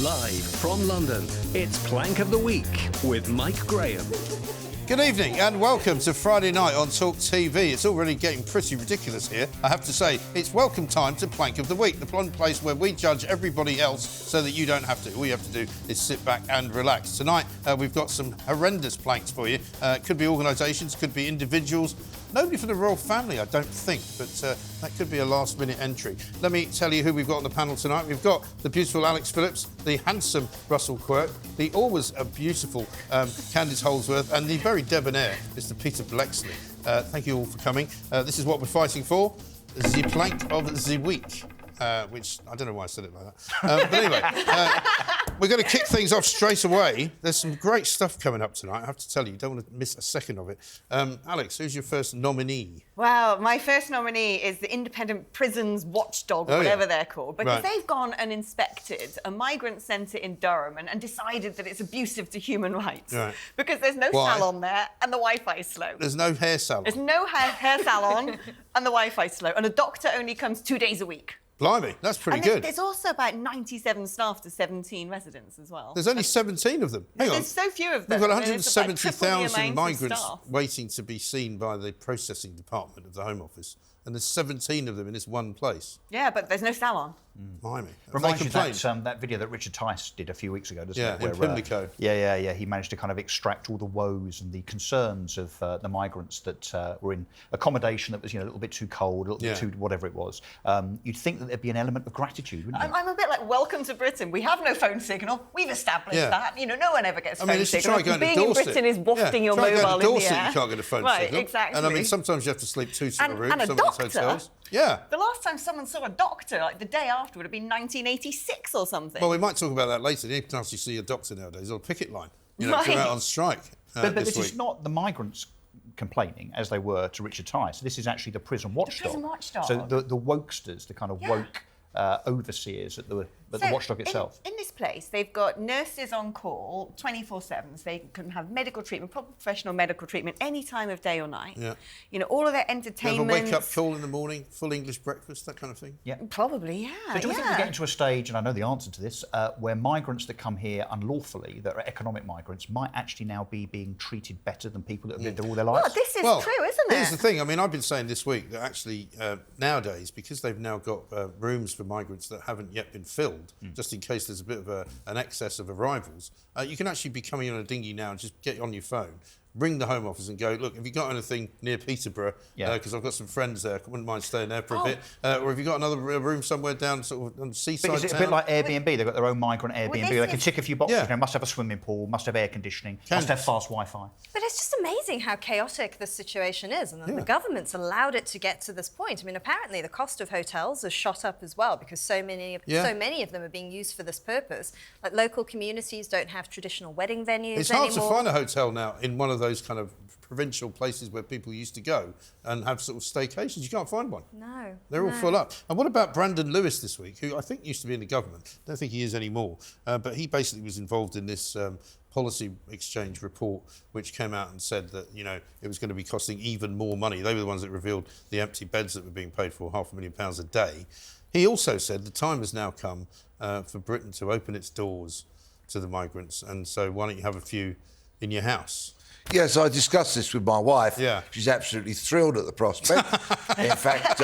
Live from London, it's Plank of the Week with Mike Graham. Good evening and welcome to Friday night on TalkTV. It's already getting pretty ridiculous here. I have to say, it's welcome time to Plank of the Week, the one place where we judge everybody else so that you don't have to. All you have to do is sit back and relax. Tonight, we've got some horrendous planks for you. Could be organisations, could be individuals. Nobody for the royal family, I don't think, but that could be a last-minute entry. Let me tell you who we've got on the panel tonight. We've got the beautiful Alex Phillips, the handsome Russell Quirk, the always beautiful Candice Holdsworth, and the very debonair Mr. Peter Bleksley. Thank you all for coming. This is what we're fighting for, the Plank of the Week. Which, I don't know why I said it like that. But anyway, we're going to kick things off straight away. There's some great stuff coming up tonight, I have to tell you. You don't want to miss a second of it. Alex, who's your first nominee? Well, my first nominee is the Independent Prisons Watchdog, or whatever they're called, because they've gone and inspected a migrant centre in Durham and decided that it's abusive to human rights. Right. Because there's no salon there and the Wi-Fi is slow. There's no hair salon? There's no hair salon and the Wi-Fi is slow. And a doctor only comes 2 days a week. Blimey, that's pretty good. There's also about 97 staff to 17 residents as well. There's only 17 of them. Hang on. There's so few of them. We've got 170,000 migrants staff waiting to be seen by the processing department of the Home Office, and there's 17 of them in this one place. Yeah, but there's no salon. Blimey. Reminds you that video that Richard Tice did a few weeks ago, doesn't it? Yeah, in Pimlico. Yeah. He managed to kind of extract all the woes and the concerns of the migrants that were in accommodation that was, a little bit too cold, a little bit too whatever it was. You'd think that there'd be an element of gratitude, wouldn't you? I'm a bit like, welcome to Britain. We have no phone signal. We've established that. No one ever gets phone signal. Being in Britain is wafting your mobile in the air. You can't get a phone signal. Right, exactly. And I mean, sometimes you have to sleep two in a room. And a doctor. Yeah. The last time someone saw a doctor, like the day after, would have been 1986 or something. Well, we might talk about that later. You can actually see a doctor nowadays on a picket line. Go out on strike. But this is not the migrants complaining, as they were to Richard Tice. This is actually the prison watchdog. The prison watchdog. So the wokesters, the kind of woke overseers at the watchdog itself. In this place, they've got nurses on call 24/7. So they can have medical treatment, proper professional medical treatment, any time of day or night. Yeah. All of their entertainment. Have a wake-up call in the morning, full English breakfast, that kind of thing? Yeah. Probably, yeah. So do we think we're getting to a stage, and I know the answer to this, where migrants that come here unlawfully, that are economic migrants, might actually now be being treated better than people that have lived there all their lives? Well, this is true, isn't it? Here's the thing. I mean, I've been saying this week that actually nowadays, because they've now got rooms for migrants that haven't yet been filled, just in case there's a bit of an excess of arrivals, you can actually be coming on a dinghy now and just get on your phone, ring the Home Office and go, look, have you got anything near Peterborough? Because I've got some friends there, I wouldn't mind staying there for a bit. Or have you got another room somewhere down sort of on the seaside Is it a bit like Airbnb? They've got their own migrant Airbnb. They can tick a few boxes. Must have a swimming pool, must have air conditioning, must have fast Wi-Fi. But it's just amazing how chaotic this situation is, and the government's allowed it to get to this point. I mean, apparently the cost of hotels has shot up as well because so many of them are being used for this purpose. Like local communities don't have traditional wedding venues anymore. It's hard to find a hotel now in one of those kind of provincial places where people used to go and have sort of staycations. You can't find one. No. They're all full up. And what about Brandon Lewis this week, who I think used to be in the government? I don't think he is anymore. But he basically was involved in this policy exchange report, which came out and said that, it was going to be costing even more money. They were the ones that revealed the empty beds that were being paid for £500,000 a day. He also said the time has now come for Britain to open its doors to the migrants. And so why don't you have a few in your house? Yes, I discussed this with my wife. Yeah. She's absolutely thrilled at the prospect. In fact,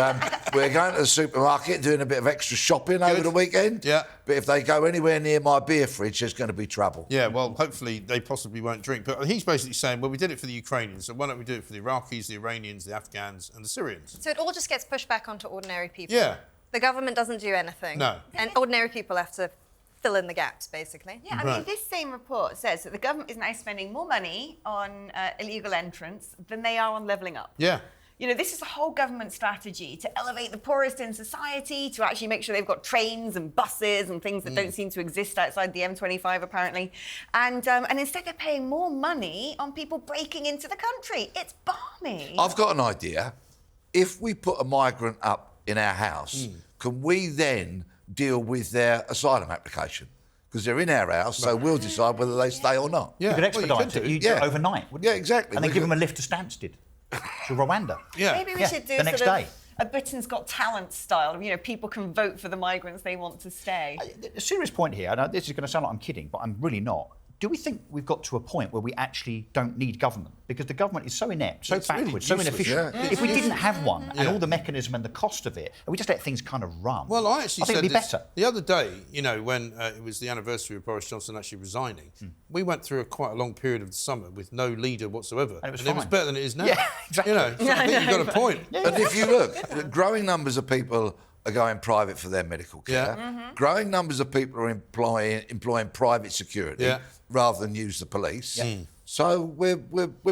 we're going to the supermarket, doing a bit of extra shopping over the weekend. Yeah. But if they go anywhere near my beer fridge, there's going to be trouble. Yeah, well, hopefully they possibly won't drink. But he's basically saying, well, we did it for the Ukrainians, so why don't we do it for the Iraqis, the Iranians, the Afghans and the Syrians? So it all just gets pushed back onto ordinary people. Yeah. The government doesn't do anything. No. And ordinary people have to fill in the gaps, basically. Yeah, I mean, this same report says that the government is now spending more money on illegal entrants than they are on levelling up. Yeah. This is a whole government strategy to elevate the poorest in society, to actually make sure they've got trains and buses and things that don't seem to exist outside the M25, apparently. And instead they're paying more money on people breaking into the country. It's balmy. I've got an idea. If we put a migrant up in our house, can we then deal with their asylum application? Because they're in our house, so we'll decide whether they stay or not. You could expedite it. You do it overnight, wouldn't you? Yeah, exactly. And then give them a lift to Stansted, to Rwanda. Maybe we should do the next day. a Britain's Got Talent style. You know, people can vote for the migrants they want to stay. A serious point here, and this is going to sound like I'm kidding, but I'm really not. Do we think we've got to a point where we actually don't need government? Because the government is so inept, so backwards, so inefficient. Yeah. If we didn't have one, and all the mechanism and the cost of it, and we just let things kind of run, Well, I actually think said it'd be better. the other day, you know, when it was the anniversary of Boris Johnson actually resigning, we went through quite a long period of the summer with no leader whatsoever. And it was It was fine. better than it is now. Yeah, exactly. You know, so I think you've got a point. And if you look, growing numbers of people are going private for their medical care. Yeah. Growing numbers of people are employing private security rather than use the police. So we're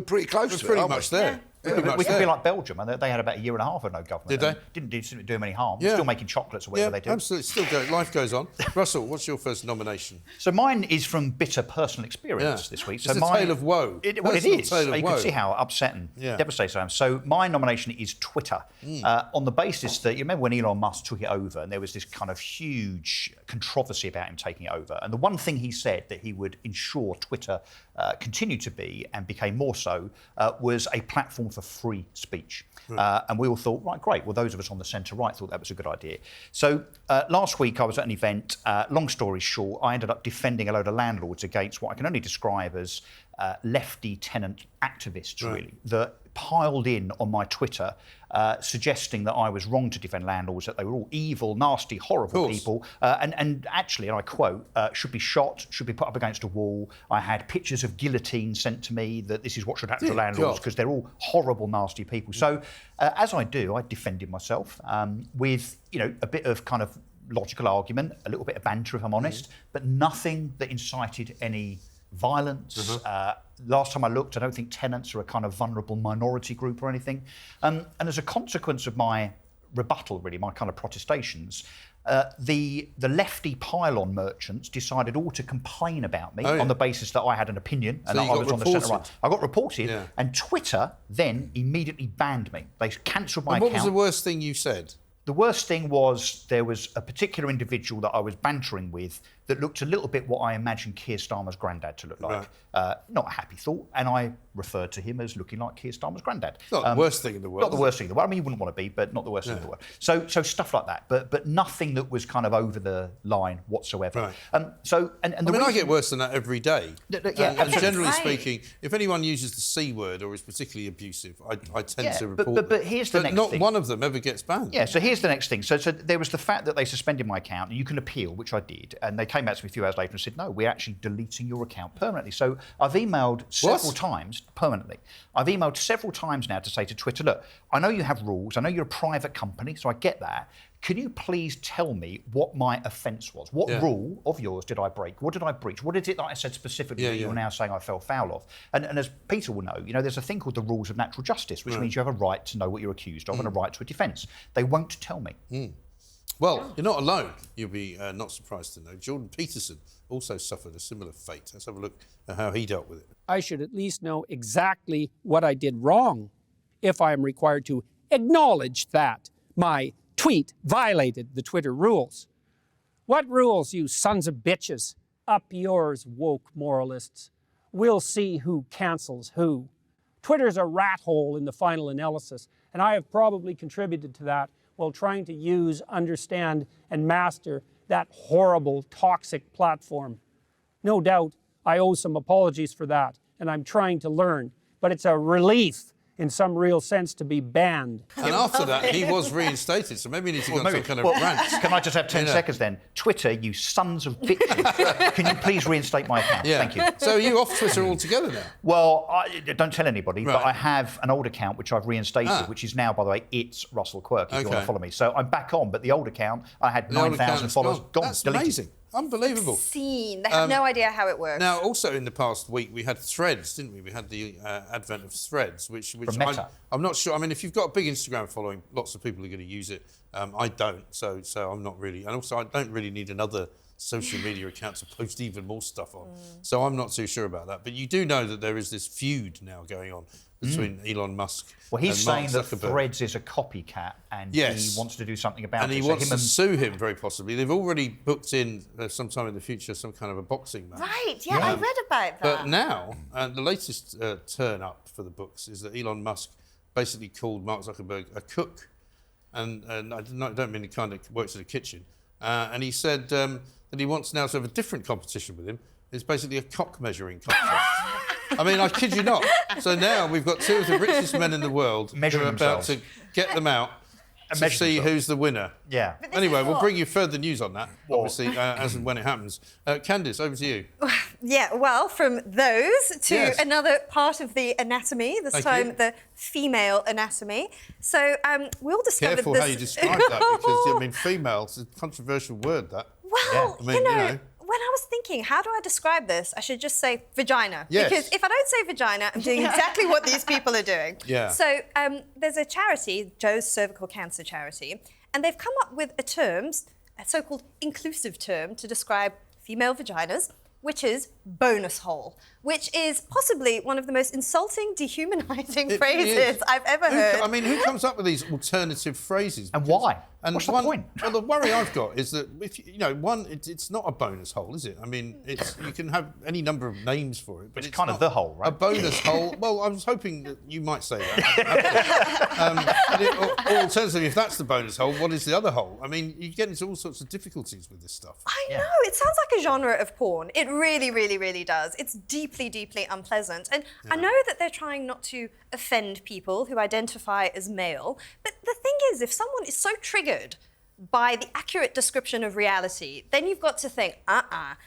pretty close to it, Pretty aren't much we? there. We could be like Belgium, and they had about a year and a half of no government. Did they? and Didn't seem to do them any harm. Yeah. Still making chocolates or whatever they do. Absolutely. Still go. Life goes on. Russell, what's your first nomination? So mine is from bitter personal experience this week. So It's a tale of woe. Well, it Personal is. tale of You woe. can see how upset and devastated I am. So my nomination is Twitter, on the basis that, you remember when Elon Musk took it over and there was this kind of huge controversy about him taking it over. And the one thing he said that he would ensure Twitter continued to be, and became more so, was a platform for free speech. And we all thought, right, great. Well, those of us on the centre-right thought that was a good idea. So last week I was at an event. Long story short, I ended up defending a load of landlords against what I can only describe as lefty tenant activists, really, that piled in on my Twitter, suggesting that I was wrong to defend landlords, that they were all evil, nasty, horrible people, and actually, and I quote, should be shot, should be put up against a wall. I had pictures of guillotine sent to me, that this is what should happen to landlords, because they're all horrible, nasty people. So, as I do, I defended myself with, you know, a bit of kind of logical argument, a little bit of banter, if I'm honest, but nothing that incited any violence. Last time I looked, I don't think tenants are a kind of vulnerable minority group or anything. And as a consequence of my rebuttal, really, my kind of protestations, the lefty pylon merchants decided all to complain about me on the basis that I had an opinion and that I was on the centre-right. I got reported, and Twitter then immediately banned me. They cancelled my account. What was the worst thing you said? The worst thing was there was a particular individual that I was bantering with that looked a little bit what I imagined Keir Starmer's granddad to look like. Not a happy thought, and I referred to him as looking like Keir Starmer's granddad. Not the worst thing in the world. Not the worst thing in the world. I mean, you wouldn't want to be, but not the worst thing in the world. So stuff like that, but nothing that was kind of over the line whatsoever. Right. I get worse than that every day. And generally speaking, if anyone uses the C word or is particularly abusive, I tend to report them. But here's the next not thing. one of them ever gets banned. Yeah, so here's the next thing. So there was the fact that they suspended my account, and you can appeal, which I did, and they came back to me a few hours later and said, no, we're actually deleting your account permanently. So I've emailed several times, permanently. I've emailed several times now to say to Twitter, look, I know you have rules, I know you're a private company, so I get that. Can you please tell me what my offence was? What rule of yours did I break? What did I breach? What is it that I said specifically that you're now saying I fell foul of? And as Peter will know, you know, there's a thing called the rules of natural justice, which means you have a right to know what you're accused of and a right to a defence. They won't tell me. Well, you're not alone. You'll be not surprised to know Jordan Peterson also suffered a similar fate. Let's have a look at how he dealt with it. I should at least know exactly what I did wrong if I am required to acknowledge that my tweet violated the Twitter rules. What rules, you sons of bitches? Up yours, woke moralists. We'll see who cancels who. Twitter's a rat hole in the final analysis, and I have probably contributed to that while trying to use, understand, and master that horrible, toxic platform. No doubt I owe some apologies for that, and I'm trying to learn, but it's a relief in some real sense to be banned. And after that, he was reinstated, so maybe he needs to go on some kind of rant. Can I just have 10 seconds then? Twitter, you sons of bitches, can you please reinstate my account? Thank you. So are you off Twitter altogether now? Well, don't tell anybody, but I have an old account which I've reinstated, which is now, by the way, it's Russell Quirk, if you want to follow me. So I'm back on, but the old account, I had 9,000 followers, gone, That's deleted. amazing. Unbelievable. They have no idea how it works. Now, also in the past week, we had Threads, didn't we? We had the advent of Threads, which Meta. I'm not sure. I mean, if you've got a big Instagram following, lots of people are going to use it. I don't, so I'm not really. And also, I don't really need another social media account to post even more stuff on. So I'm not too sure about that. But you do know that there is this feud now going on between Elon Musk Well, he's and Mark saying that Zuckerberg. Threads is a copycat and he wants to do something about and it. he So wants him to and sue him, very possibly. They've already booked in sometime in the future some kind of a boxing match. Right, I read about that. But now, the latest turn up for the books is that Elon Musk basically called Mark Zuckerberg a cook. and I don't mean the kind that works in the kitchen. And he said that he wants now to have a different competition with him. It's basically a cock measuring contest. I mean, I kid you not. So now we've got two of the richest men in the world who are about to get them out to see who's the winner. Yeah. Anyway, we'll bring you further news on that, obviously, as and when it happens. Candice, over to you. Yeah, well, from those to another part of the anatomy, this time the female anatomy. So we all discovered Careful this... how you describe that, because, I mean, female, it's a controversial word, that. Well, I mean, you know... When I was thinking, how do I describe this? I should just say vagina. Yes. Because if I don't say vagina, I'm doing exactly what these people are doing. Yeah. So there's a charity, Joe's Cervical Cancer Charity, and they've come up with a so-called inclusive term to describe female vaginas, which is bonus hole, which is possibly one of the most insulting, dehumanising phrases I've ever heard. I mean, who comes up with these alternative phrases? And why? And what's the point? Well, the worry I've got is that if it's not a bonus hole, is it? I mean, you can have any number of names for it, but it's kind of the hole, right? A bonus hole. Well, I was hoping that you might say that. Or alternatively, if that's the bonus hole, what is the other hole? I mean, you get into all sorts of difficulties with this stuff. I know. It sounds like a genre of porn. It really, really, really does. It's deeply, deeply unpleasant. And I know that they're trying not to offend people who identify as male, but the thing is, if someone is so triggered by the accurate description of reality, then you've got to think,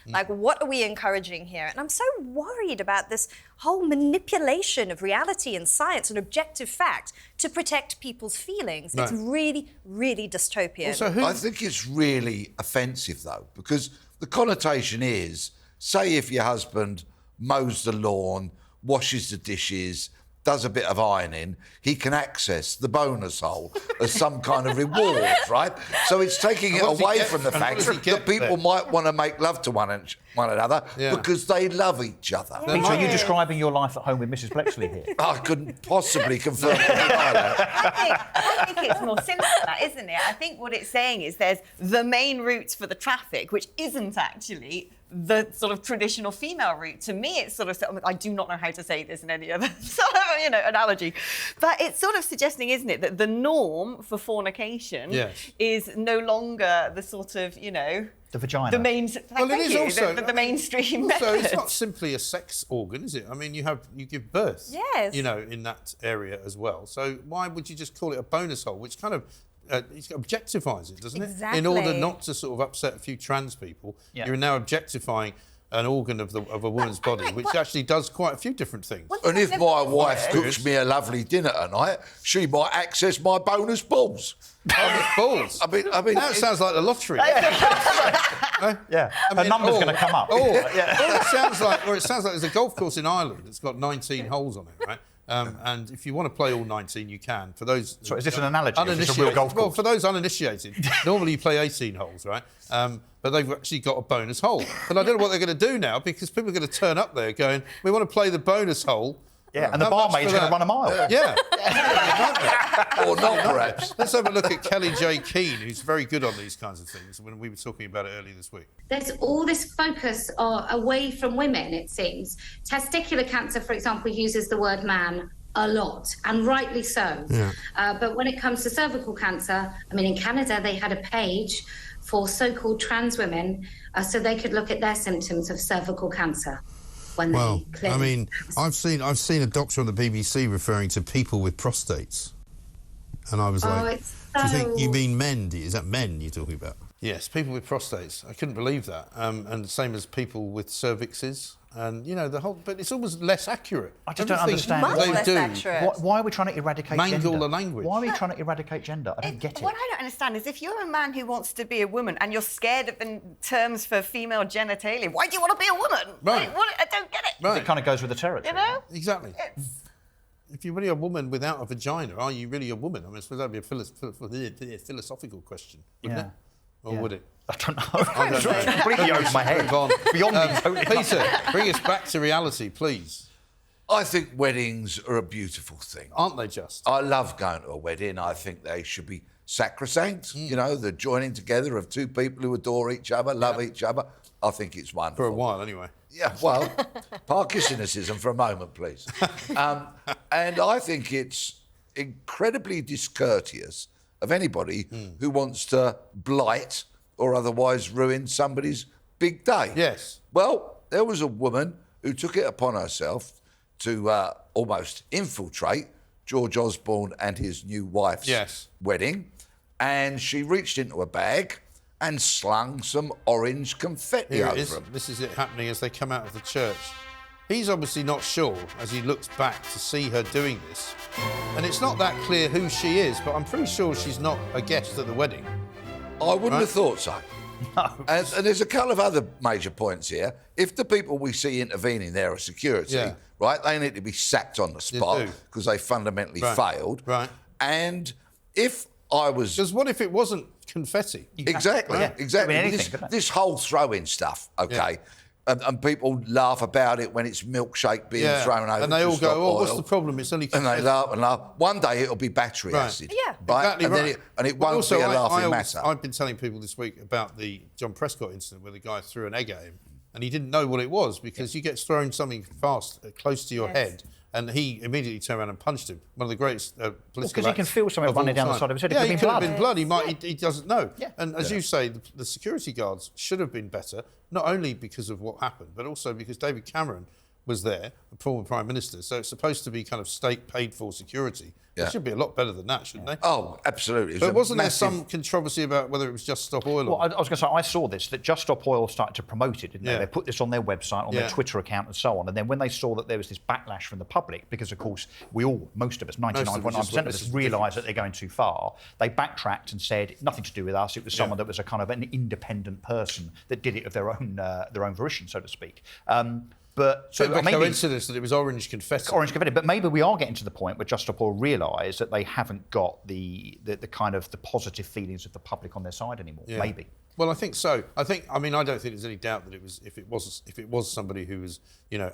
like, what are we encouraging here? And I'm so worried about this whole manipulation of reality and science and objective fact to protect people's feelings. It's really, really dystopian. Also, I think it's really offensive, though, because the connotation is, say if your husband mows the lawn, washes the dishes, does a bit of ironing, he can access the bonus hole as some kind of reward, right? So it's taking it away from the fact that people might want to make love to one another because they love each other. Peter, are you describing your life at home with Mrs. Bleksley here? I couldn't possibly confirm or deny that. I think it's more simple than that, isn't it? I think what it's saying is there's the main routes for the traffic, which isn't actually the sort of traditional female route. To me, it's sort of, I do not know how to say this in any other sort of, analogy, but it's sort of suggesting, isn't it, that the norm for fornication is no longer the sort of, the vagina. The main, well, it is also the mainstream method. So it's not simply a sex organ, is it? I mean, you give birth, in that area as well. So why would you just call it a bonus hole, which kind of it objectifies it, doesn't it? Exactly. In order not to sort of upset a few trans people, you're now objectifying an organ of a woman's body, which actually does quite a few different things. And if my wife cooks me a lovely dinner tonight, she might access my bonus balls. Bonus balls? I mean, that sounds like the lottery. Her number's going to come up. It sounds like there's a golf course in Ireland that's got 19 holes on it, right? And if you want to play all 19, you can. For those, so is this an analogy? Is this a real golf course? Well, for those uninitiated, normally you play 18 holes, right? But they've actually got a bonus hole. But I don't know what they're going to do now, because people are going to turn up there going, "We want to play the bonus hole." Yeah, and the barmaid's going to run a mile. Yeah. Or not, perhaps. Let's have a look at Kelly J. Keane, who's very good on these kinds of things, when we were talking about it earlier this week. There's all this focus away from women, it seems. Testicular cancer, for example, uses the word man a lot, and rightly so. Yeah. But when it comes to cervical cancer, I mean, in Canada, they had a page for so-called trans women so they could look at their symptoms of cervical cancer. Well, I mean, I've seen a doctor on the BBC referring to people with prostates, and I was like, "Do you think you mean men? Is that men you're talking about?" Yes, people with prostates. I couldn't believe that, and the same as people with cervixes. And, the whole... But it's almost less accurate. I just don't understand. Why are we trying to eradicate gender? Mangle the language. Why are we trying to eradicate gender? I don't get it. What I don't understand is if you're a man who wants to be a woman and you're scared of the terms for female genitalia, why do you want to be a woman? Right. I don't get it. Right. It kind of goes with the territory. Exactly. If you're really a woman without a vagina, are you really a woman? I mean, I suppose that would be a philosophical question, wouldn't it? Or would it? I don't know. Completely over my head. Beyond me, totally. Peter, bring us back to reality, please. I think weddings are a beautiful thing. Aren't they just? I love going to a wedding. I think they should be sacrosanct. The joining together of two people who adore each other, love each other. I think it's wonderful. For a while, anyway. Yeah, well, park your cynicism for a moment, please. And I think it's incredibly discourteous of anybody who wants to blight or otherwise ruin somebody's big day. Yes. Well, there was a woman who took it upon herself to almost infiltrate George Osborne and his new wife's wedding, and she reached into a bag and slung some orange confetti Here over it is. them. This is it happening as they come out of the church. He's obviously not sure as he looks back to see her doing this. And it's not that clear who she is, but I'm pretty sure she's not a guest at the wedding. I wouldn't have thought so. No. And there's a couple of other major points here. If the people we see intervening there are security, right, they need to be sacked on the spot because they fundamentally failed. Right. And if I was... Because what if it wasn't confetti? Exactly, Right? exactly. Could be anything, This whole throw-in stuff, okay, and people laugh about it when it's milkshake being thrown over. And they to all stop go, oil. what's the problem? It's only And confetti. they laugh and laugh. One day it'll be battery acid. Yeah. Right? Exactly and right. Then it But won't also, be a laughing matter. I've been telling people this week about the John Prescott incident where the guy threw an egg at him and he didn't know what it was because you get thrown something fast close to your head and he immediately turned around and punched him. One of the greatest political because he can feel something of all running down the time. side of his head. It Yeah, could he be could have blood. been blood. He might. He doesn't know. Yeah. And as you say, the security guards should have been better, not only because of what happened, but also because David Cameron was there, the former Prime Minister. So it's supposed to be kind of state paid for security. Yeah. It should be a lot better than that, shouldn't they? Oh, absolutely. But wasn't there massive... some controversy about whether it was Just Stop Oil? Well, I was going to say, I saw this, that Just Stop Oil started to promote it, didn't they? Yeah. They put this on their website, on their Twitter account and so on. And then when they saw that there was this backlash from the public, because, of course, most of us, 99.9% of us, realise that they're going too far, they backtracked and said, nothing to do with us, it was someone that was a kind of an independent person that did it of their own volition, so to speak. But So maybe coincidence that it was orange confetti. orange confetti, but maybe we are getting to the point where Just Stop Oil realise that they haven't got the kind of the positive feelings of the public on their side anymore. Yeah. Maybe. Well, I think so. I don't think there's any doubt that if it was somebody who was,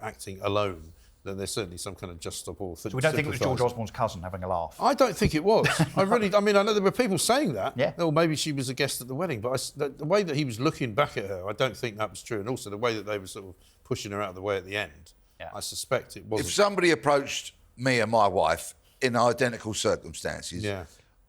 acting alone, then there's certainly some kind of Just Stop Oil. So we don't think it was George Osborne's cousin having a laugh. I don't think it was. I know there were people saying that. Yeah. Oh, maybe she was a guest at the wedding, but the way that he was looking back at her, I don't think that was true. And also the way that they were sort of pushing her out of the way at the end, I suspect it wasn't. If somebody approached me and my wife in identical circumstances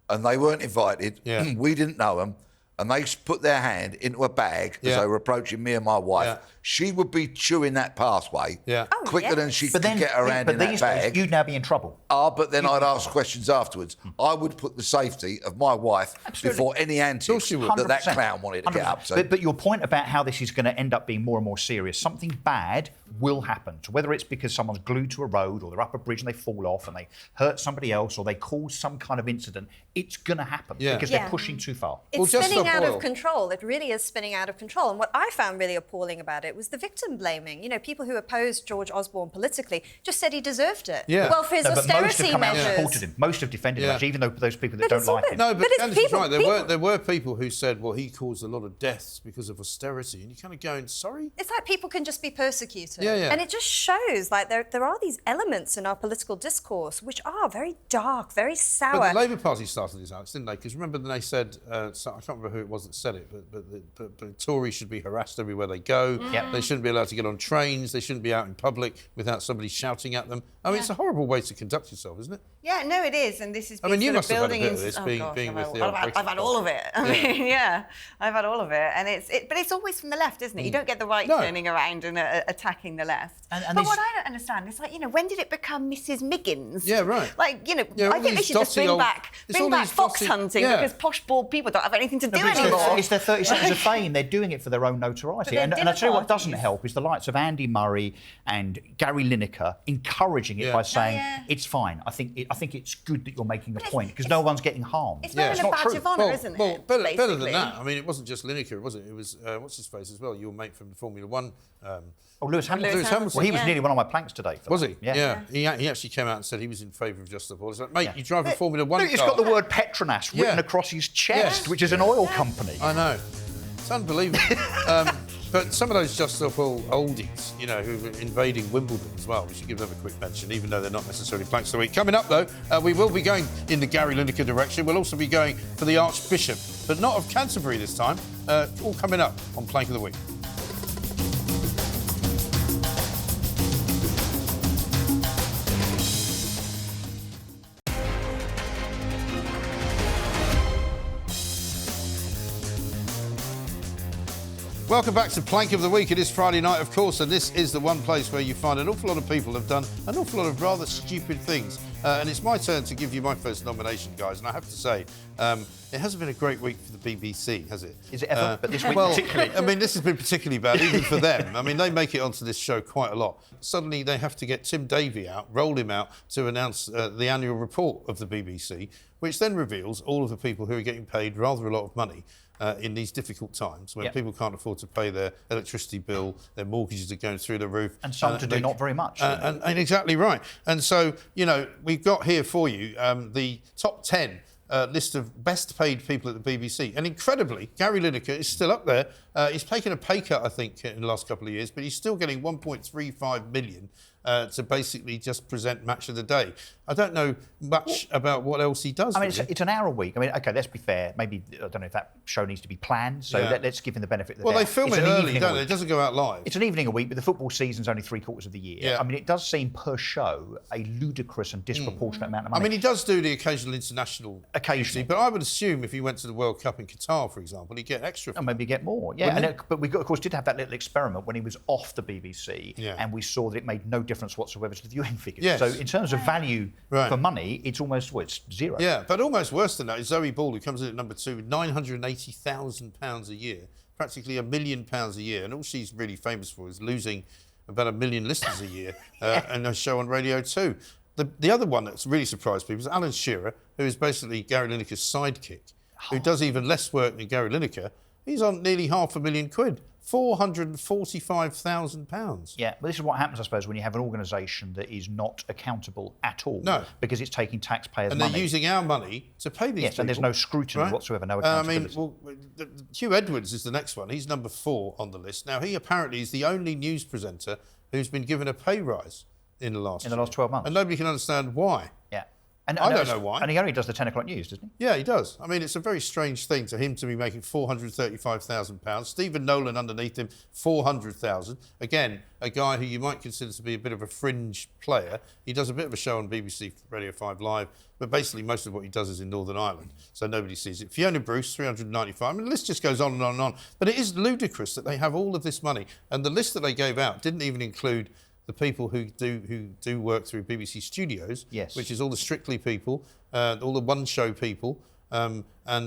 and they weren't invited, we didn't know them, and they put their hand into a bag as they were approaching me and my wife, she would be chewing that pathway quicker than she could get her hand in that bag. You'd now be in trouble. But then I'd ask questions afterwards. I would put the safety of my wife before any antics that clown wanted to get up to. But your point about how this is going to end up being more and more serious, something bad will happen. So whether it's because someone's glued to a road or they're up a bridge and they fall off and they hurt somebody else or they cause some kind of incident, it's going to happen because they're pushing too far. It's spinning out of control. It really is spinning out of control. And what I found really appalling about it was the victim blaming. People who opposed George Osborne politically just said he deserved it. Yeah. Well, for his But most have austerity come out and measures. supported him. Most have defended him, actually, even though those people that don't like him. No, but it's Candice is people- right. There were people who said, well, he caused a lot of deaths because of austerity. And you're kind of going, sorry? It's like people can just be persecuted. Yeah, yeah. And it just shows like there are these elements in our political discourse which are very dark, very sour. But the Labour Party started this, Alex, didn't they? Because remember when they said, I can't remember who it was that said it, but the Tories should be harassed everywhere they go. Yep. They shouldn't be allowed to get on trains. They shouldn't be out in public without somebody shouting at them. I mean, it's a horrible way to conduct yourself, isn't it? Yeah, no, it is, and this has been I mean, you sort must of have had a building bit of into- this oh, being gosh, with the I've had all of it. I mean, I've had all of it, and but it's always from the left, isn't it? You don't get the right turning around and attacking the left. And but what I don't understand is when did it become Mrs. Miggins? Yeah, right. I think they should just bring back fox hunting because posh bald people don't have anything to do anymore. It's their 30 seconds of fame. They're doing it for their own notoriety. And I tell you what doesn't help is the likes of Andy Murray and Gary Lineker encouraging it by saying, it's fine. I think it's good that you're making a point because no one's getting harmed. It's not a badge of honour, isn't it? Better than that. I mean, it wasn't just Lineker, was it? It was, what's his face as well, your mate from Formula One. Lewis Hamilton. Lewis Hamilton. Well, he was nearly one of my planks today. Was he? Yeah. He actually came out and said he was in favour of Just Stop Oil. It's like, mate, you drive a Formula One car. He's got the word Petronas written across his chest, which is an oil company. I know. It's unbelievable. But some of those Just Stop Oil oldies, who are invading Wimbledon as well, we should give them a quick mention, even though they're not necessarily planks of the week. Coming up, though, we will be going in the Gary Lineker direction. We'll also be going for the Archbishop, but not of Canterbury this time. All coming up on Plank of the Week. Welcome back to Plank of the Week. It is Friday night, of course, and this is the one place where you find an awful lot of people have done an awful lot of rather stupid things. And it's my turn to give you my first nomination, guys. And I have to say, it hasn't been a great week for the BBC, has it? Is it ever? But this week particularly. I mean, this has been particularly bad, even for them. I mean, they make it onto this show quite a lot. Suddenly, they have to get Tim Davie out, roll him out to announce the annual report of the BBC, which then reveals all of the people who are getting paid rather a lot of money in these difficult times when people can't afford to pay their electricity bill, their mortgages are going through the roof. And some to do not very much. And exactly right. And so, you know, we've got here for you the top 10 list of best paid people at the BBC. And incredibly, Gary Lineker is still up there. He's taken a pay cut, I think, in the last couple of years, but he's still getting 1.35 million to basically just present Match of the Day. I don't know much about what else he does. I mean, it's an hour a week. I mean, OK, let's be fair. Maybe, I don't know if that show needs to be planned, so let's give him the benefit of the doubt. Well, they film it early, don't they? It doesn't go out live. It's an evening a week, but the football season's only 3/4 of the year. Yeah. I mean, it does seem per show a ludicrous and disproportionate amount of money. I mean, he does do the occasional international... Occasionally. But I would assume if he went to the World Cup in Qatar, for example, he'd get extra. And maybe get more, yeah. But we, of course, did have that little experiment when he was off the BBC, and we saw that it made no difference whatsoever to the viewing figures. Yes. So in terms of value for money, it's almost, well, it's zero. Yeah, but almost worse than that is Zoe Ball, who comes in at number 2 with £980,000 a year, practically £1 million a year, and all she's really famous for is losing about 1 million listeners a year and a show on Radio 2. The other one that's really surprised people is Alan Shearer, who is basically Gary Lineker's sidekick, who does even less work than Gary Lineker. He's on nearly £500,000, £445,000. Yeah, but this is what happens, I suppose, when you have an organisation that is not accountable at all. No. Because it's taking taxpayers' money. And they're using our money to pay these people. Yes, and there's no scrutiny whatsoever, no accountability. I mean, Hugh Edwards is the next one. He's number 4 on the list. Now, he apparently is the only news presenter who's been given a pay rise in the last 12 months. And nobody can understand why. Yeah. I don't know why. And he only does the 10 o'clock news, doesn't he? Yeah, he does. I mean, it's a very strange thing to him to be making £435,000. Stephen Nolan underneath him, £400,000. Again, a guy who you might consider to be a bit of a fringe player. He does a bit of a show on BBC Radio 5 Live, but basically most of what he does is in Northern Ireland, so nobody sees it. Fiona Bruce, £395. I mean, the list just goes on and on and on. But it is ludicrous that they have all of this money. And the list that they gave out didn't even include the people who do work through BBC Studios, which is all the Strictly people, all the one-show people, and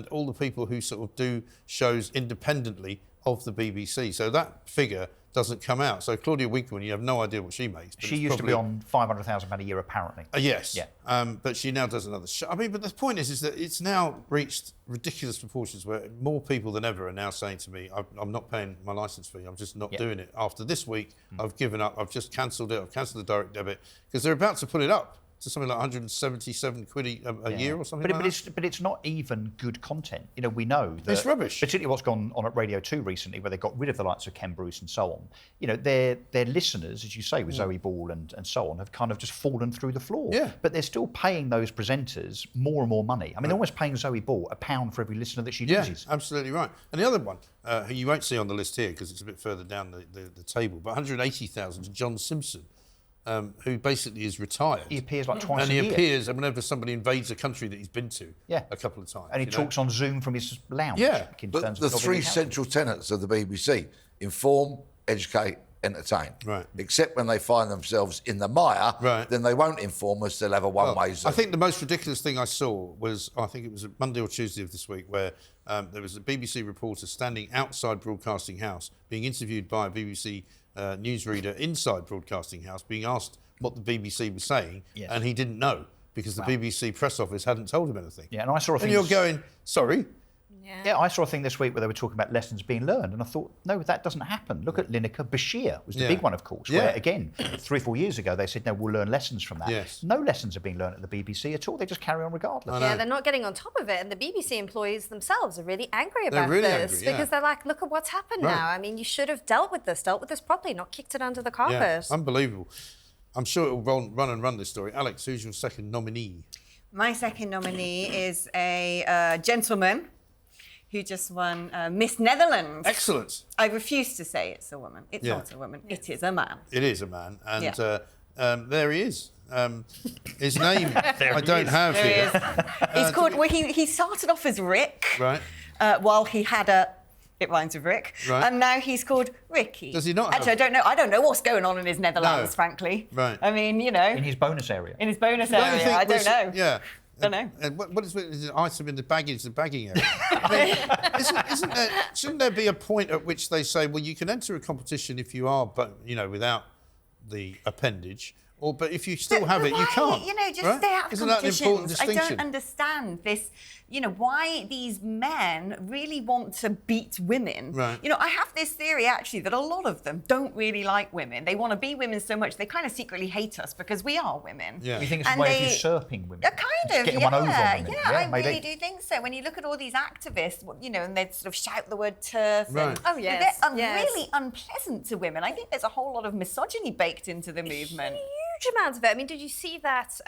all the people who sort of do shows independently of the BBC. So that figure doesn't come out. So Claudia Winkleman, you have no idea what she makes. She used to be on £500,000 a year, apparently. Yes. Yeah. But she now does another show. I mean, but the point is that it's now reached ridiculous proportions where more people than ever are now saying to me, I'm not paying my licence fee. I'm just not doing it. After this week, I've given up. I've just cancelled it. I've cancelled the direct debit because they're about to put it up to something like 177 quid a year or something like that. But it's not even good content. You know, we know that... It's rubbish. Particularly what's gone on at Radio 2 recently, where they got rid of the likes of Ken Bruce and so on. You know, their listeners, as you say, with Zoe Ball and so on, have kind of just fallen through the floor. Yeah. But they're still paying those presenters more and more money. I mean, they're almost paying Zoe Ball £1 for every listener that she loses. Yeah, absolutely right. And the other one, who you won't see on the list here because it's a bit further down the table, but 180,000 to John Simpson. Who basically is retired. He appears like twice a year. And he appears whenever somebody invades a country that he's been to a couple of times. And he talks on Zoom from his lounge. Yeah. But the 3 central tenets of the BBC: inform, educate, entertain. Right. Except when they find themselves in the mire, then they won't inform us, they'll have a one-way zone. I think the most ridiculous thing I saw was, I think it was Monday or Tuesday of this week, where there was a BBC reporter standing outside Broadcasting House being interviewed by a BBC newsreader inside Broadcasting House, being asked what the BBC was saying, and he didn't know because the BBC press office hadn't told him anything. Yeah, and I saw a thing. And you're going, sorry. Yeah, I saw a thing this week where they were talking about lessons being learned, and I thought, no, that doesn't happen. Look at Lineker. Bashir was the big one, of course, where, again, 3 or 4 years ago, they said, no, we'll learn lessons from that. Yes. No lessons are being learned at the BBC at all. They just carry on regardless. Yeah, they're not getting on top of it, and the BBC employees themselves are really angry about this because they're like, look at what's happened now. I mean, you should have dealt with this properly, not kicked it under the carpet. Yeah, unbelievable. I'm sure it will run this story. Alex, who's your second nominee? My second nominee is a gentleman who just won Miss Netherlands. Excellent. I refuse to say it's a woman. It's not a woman. It is a man. It is a man. And there he is. His name I don't have here. He's called... Well, he started off as Rick. Right. While he had a it rhymes with Rick. Right. And now he's called Ricky. Does he not Actually, I don't know what's going on in his Netherlands, No. frankly. Right. I mean, you know. In his bonus area. In his bonus Don't you area, think I don't know. Yeah. Don't know. And what is an item in the bagging area? Shouldn't there be a point at which they say, well, you can enter a competition if you are, but without the appendage, but if you still have it, you can't. Just right? stay out of Isn't that an important competitions. distinction? I don't understand this. Why these men really want to beat women. Right. I have this theory actually that a lot of them don't really like women. They want to be women so much they kind of secretly hate us because we are women. Yeah. You think it's a way of usurping women? Kind of, one over on women. I maybe. really do think so. When you look at all these activists, and they sort of shout the word TERF. Right. Oh, yes. They're really unpleasant to women. I think there's a whole lot of misogyny baked into the movement. Huge amounts of it. I mean, did you see that?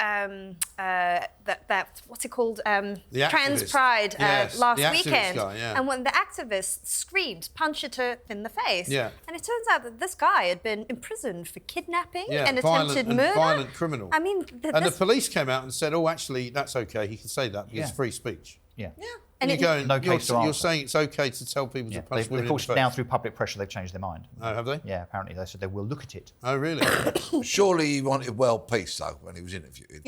That what's it called? The Trans activist. Pride Yes, last the activist weekend. guy, yeah. And when the activist screamed, punched her in the face. Yeah. And it turns out that this guy had been imprisoned for kidnapping and violent attempted and murder. violent criminal. I mean, the police came out and said, "Oh, actually, that's okay. He can say that because it's free speech." Yeah. And you're going, no case to you're answer. saying it's okay to tell people to punch women Of course, in the face. now through public pressure, they've changed their mind. Oh, have they? Yeah, apparently they said they will look at it. Oh, really? Surely he wanted world peace, though, when he was interviewed.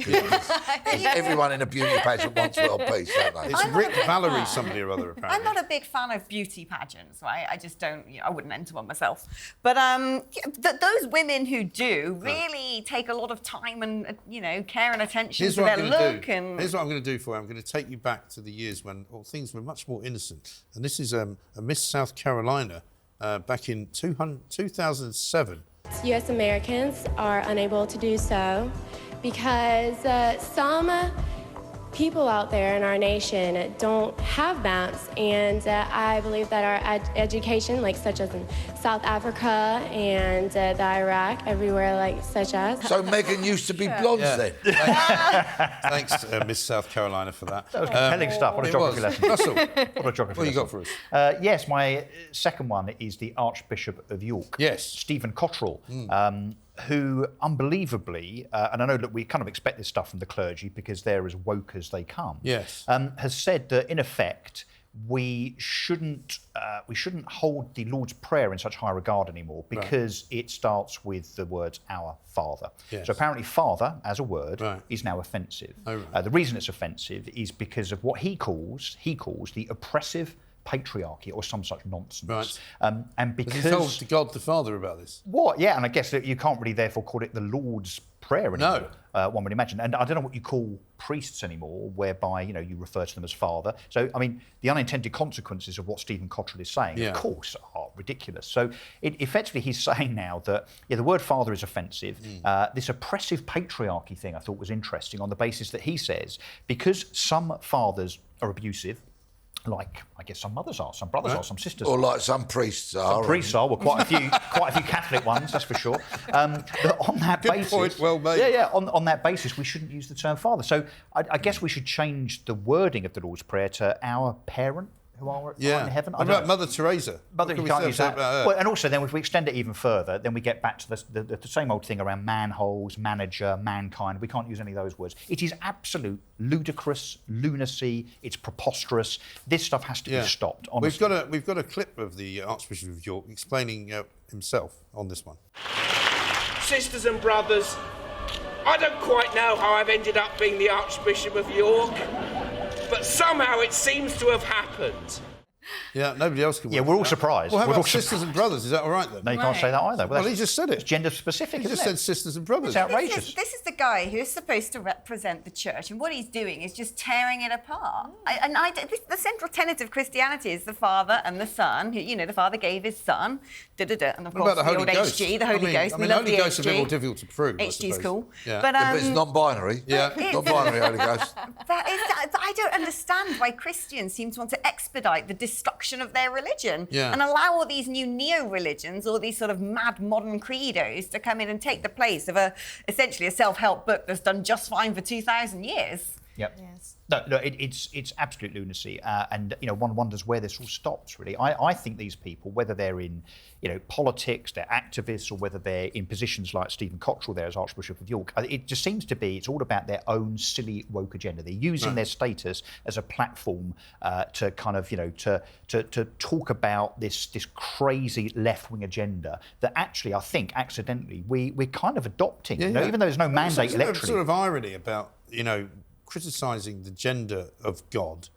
Everyone in a beauty pageant wants world peace, don't they? It's Rick Valerie, somebody or other, apparently. I'm not a big fan of beauty pageants, right? I just don't, I wouldn't enter one myself. But those women who do really take a lot of time and, care and attention to their look. Here's what I'm going to do for you. I'm going to take you back to the years when things were much more innocent. And this is a Miss South Carolina back in 2007. U.S. Americans are unable to do so because some people out there in our nation don't have maps, and I believe that our education, such as in South Africa and the Iraq, everywhere such as. So Meghan used to be blonde then? Thanks, Miss South Carolina, for that. That was compelling stuff. What a geography lesson. Russell, what a geography what you got for us? Yes, my second one is the Archbishop of York. Yes. Stephen Cottrell. Who unbelievably, and I know that we kind of expect this stuff from the clergy because they're as woke as they come. Yes. Has said that in effect we shouldn't hold the Lord's Prayer in such high regard anymore because it starts with the words "Our Father." Yes. So apparently, "Father" as a word Right. is now offensive. Oh, right. The reason it's offensive is because of what he calls the oppressive patriarchy or some such nonsense. Right. And because Was he told God the Father about this? What? Yeah, and I guess that you can't really therefore call it the Lord's Prayer anymore. No. One would imagine. And I don't know what you call priests anymore, whereby, you refer to them as Father. So, I mean, the unintended consequences of what Stephen Cottrell is saying, of course, are ridiculous. So, effectively, he's saying now that, the word Father is offensive. This oppressive patriarchy thing I thought was interesting on the basis that he says, because some fathers are abusive, like I guess some mothers are, some brothers are, some sisters Or are. like some priests are. Some priests are, well, quite a few Catholic ones, that's for sure. But on that basis, point, well made. Yeah. On that basis, we shouldn't use the term father. So I guess we should change the wording of the Lord's Prayer to "Our Parent who are in heaven." What about Mother Teresa? Mother, you can't use that. Well, and also, then if we extend it even further, then we get back to the same old thing around manholes, manager, mankind. We can't use any of those words. It is absolute ludicrous lunacy. It's preposterous. This stuff has to be stopped. Honestly. We've got a clip of the Archbishop of York explaining himself on this one. Sisters and brothers, I don't quite know how I've ended up being the Archbishop of York, but somehow it seems to have happened. Yeah, nobody else can. Yeah, we're all surprised. Well, how We're about all sisters and brothers? Is that all right then? No, you can't say that either. Well, he just said it. It's gender specific. He just said sisters and brothers. It's outrageous. This is the guy who's supposed to represent the church, and what he's doing is just tearing it apart. The central tenet of Christianity is the Father and the Son. The Father gave his Son, and of What course about the Holy old Ghost? HG, the Holy Ghost. I mean, we love Holy the Ghost is a HG. bit more difficult to prove. HG's cool. Yeah. But But it's non-binary. Yeah. Non-binary Holy Ghost. I don't understand why Christians seem to want to expedite the destruction of their religion and allow all these new neo-religions, all these sort of mad modern credos to come in and take the place of essentially a self-help book that's done just fine for 2,000 years. Yep. Yes. No, it's absolute lunacy, and one wonders where this all stops. Really, I think these people, whether they're in politics, they're activists, or whether they're in positions like Stephen Cottrell there as Archbishop of York, it just seems to be it's all about their own silly woke agenda. They're using their status as a platform to kind of to talk about this crazy left-wing agenda that actually I think accidentally we're kind of adopting. Even though there's no mandate electorally. Sort of irony about criticising the gender of God,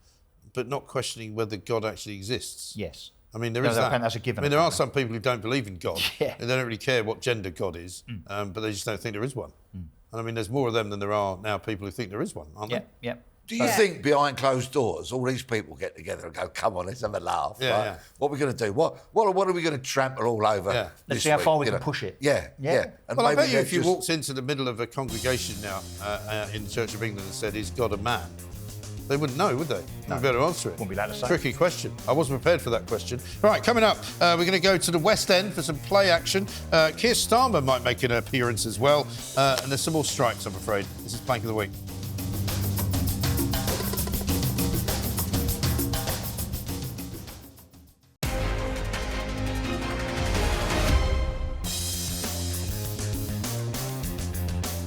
but not questioning whether God actually exists. Yes. I mean, there is that. That's a given. I mean, there are some people who don't believe in God. Yeah. And they don't really care what gender God is, but they just don't think there is one. And I mean, there's more of them than there are now people who think there is one, aren't there? Yeah. Do you think behind closed doors, all these people get together and go, come on, let's have a laugh? Yeah, right? yeah. What are we going to do? What are we going to trample all over? Yeah. Let's see how far we can push it. Yeah. And Well, I bet maybe you if you just- walked into the middle of a congregation now in the Church of England and said, is God a man? They wouldn't know, would they? No. Wouldn't be able to answer it. Wouldn't be allowed to say. Tricky question. I wasn't prepared for that question. Right, coming up, we're going to go to the West End for some play action. Keir Starmer might make an appearance as well. And there's some more strikes, I'm afraid. This is Plank of the Week.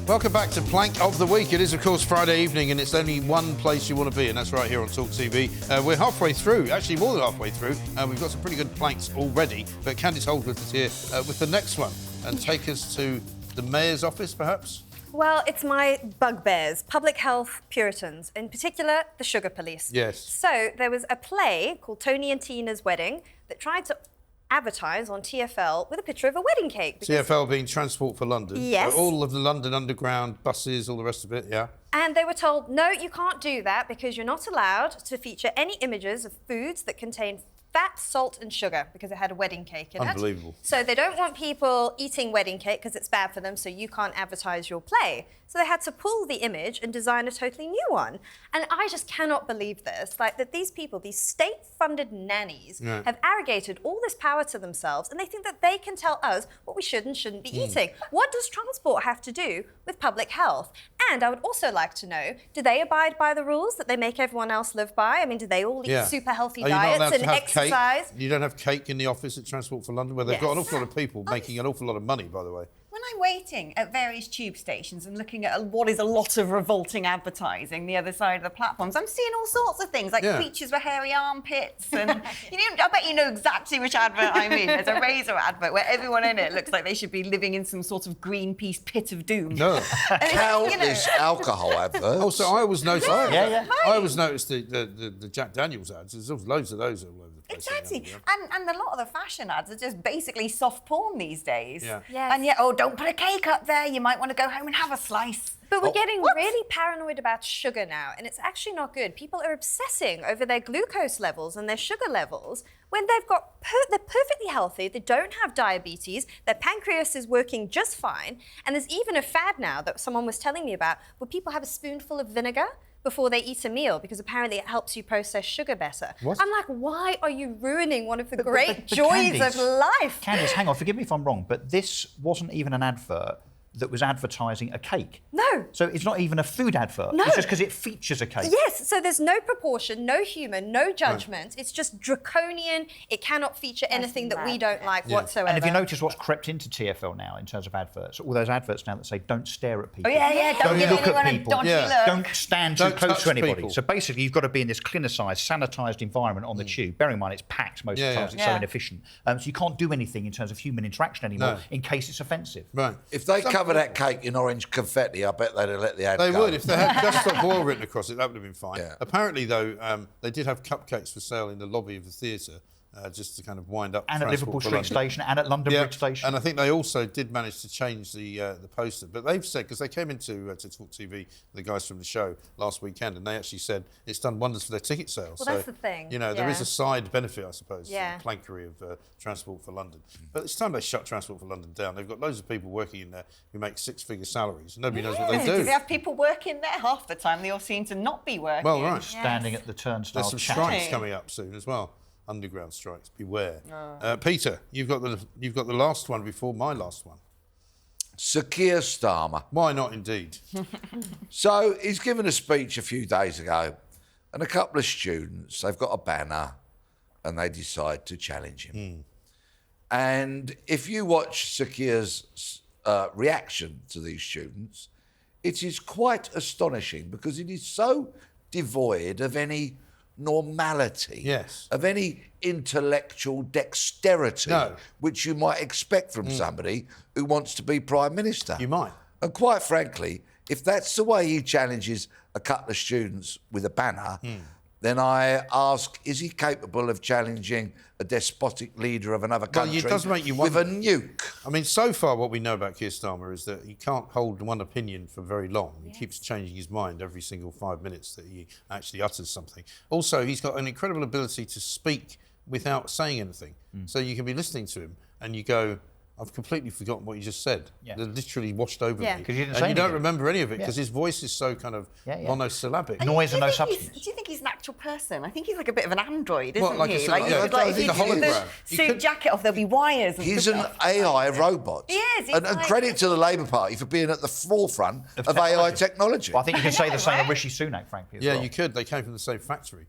Welcome back to Plank of the Week. It is, of course, Friday evening, and it's only one place you want to be, and that's right here on TalkTV. We're halfway through, actually more than halfway through. We've got some pretty good planks already, but Candice Holdsworth is here with the next one, and take us to the Mayor's office, perhaps? Well, it's my bugbears, public health Puritans, in particular, the sugar police. Yes. So there was a play called Tony and Tina's Wedding that tried to advertise on TfL with a picture of a wedding cake. TfL being Transport for London. Yes. So all of the London Underground buses, all the rest of it, yeah. And they were told, no, you can't do that because you're not allowed to feature any images of foods that contain fat, salt and sugar because it had a wedding cake in it. Unbelievable. So they don't want people eating wedding cake because it's bad for them, so you can't advertise your play. So they had to pull the image and design a totally new one. And I just cannot believe this, like that these people, these state-funded nannies, have arrogated all this power to themselves and they think that they can tell us what we should and shouldn't be eating. What does transport have to do with public health? And I would also like to know, do they abide by the rules that they make everyone else live by? I mean, do they all eat super healthy diets and exercise? You don't have cake in the office at Transport for London, where they've got an awful lot of people making an awful lot of money, by the way. When I'm waiting at various tube stations and looking at what is a lot of revolting advertising the other side of the platforms, I'm seeing all sorts of things, like creatures with hairy armpits. And I bet you know exactly which advert I mean. There's a razor advert where everyone in it looks like they should be living in some sort of Greenpeace pit of doom. No. Countless alcohol adverts. Also, I always noticed. Yeah. I always noticed the Jack Daniels ads. There's loads of those all over the place. Exactly. And a lot of the fashion ads are just basically soft porn these days. Yeah. Yes. And yet, don't put a cake up there. You might want to go home and have a slice. But we're getting really paranoid about sugar now, and it's actually not good. People are obsessing over their glucose levels and their sugar levels when they've got they're perfectly healthy, they don't have diabetes, their pancreas is working just fine, and there's even a fad now that someone was telling me about where people have a spoonful of vinegar before they eat a meal because apparently it helps you process sugar better. What? I'm like, why are you ruining one of the great joys of life? Candice, hang on, forgive me if I'm wrong, but this wasn't even an advert that was advertising a cake. No. So it's not even a food advert. No. It's just because it features a cake. Yes, so there's no proportion, no humour, no judgment. It's just draconian. It cannot feature anything that we don't like whatsoever. And have you noticed what's crept into TfL now in terms of adverts? All those adverts now that say don't stare at people. Oh, yeah. Don't give look anyone at a people. dodgy look. Don't stand too Don't close touch to anybody. people. So basically, you've got to be in this clinicised, sanitised environment on the tube. Bearing in mind, it's packed most of the times. It's so inefficient. So you can't do anything in terms of human interaction anymore in case it's offensive. Right. If they cover that cake in orange confetti, I bet they'd have let the ad They go. would. If they had Just Stop Oil written across it, that would have been fine. Yeah. Apparently, though, they did have cupcakes for sale in the lobby of the theatre. Just to kind of wind up. And at Liverpool Street Station and at London Bridge Station. And I think they also did manage to change the poster. But they've said, because they came into to Talk TV, the guys from the show last weekend, and they actually said it's done wonders for their ticket sales. Well, that's the thing. There is a side benefit, I suppose, to Yeah. the plankery of Transport for London. But it's time they shut Transport for London down. They've got loads of people working in there who make six-figure salaries. Nobody knows what they do. Do they have people working there? Half the time they all seem to not be working. Well, right. Standing at the turnstile. There's some strikes coming up soon as well. Underground strikes. Beware. Peter, you've got the last one before my last one. Sir Keir Starmer. Why not, indeed? So he's given a speech a few days ago, and a couple of students, they've got a banner, and they decide to challenge him. And if you watch Sir Keir's reaction to these students, it is quite astonishing because it is so devoid of any normality, yes, of any intellectual dexterity, no, which you might expect from somebody who wants to be Prime Minister. You might. And quite frankly, if that's the way he challenges a couple of students with a banner, then I ask, is he capable of challenging a despotic leader of another country it does make you with wonder. a nuke? I mean, so far what we know about Keir Starmer is that he can't hold one opinion for very long. He keeps changing his mind every single 5 minutes that he actually utters something. Also, he's got an incredible ability to speak without saying anything. So you can be listening to him and you go, I've completely forgotten what you just said. Yeah. They're literally washed over me. Because you didn't and say you don't anything. remember any of it because his voice is so kind of monosyllabic. Noise and no Do substance. you think he's an actual person? I think he's like a bit of an android, isn't Well, like I he? said, Like, like, you yeah, could, I like, think if a you took the hologram. You suit could- jacket off, there'll be wires and He's an stuff. AI robot. He is, he's And like- credit to the Labour Party for being at the forefront of AI technology. Well, I think you can say the same of Rishi Sunak, frankly. As Yeah, well. you could. They came from the same factory.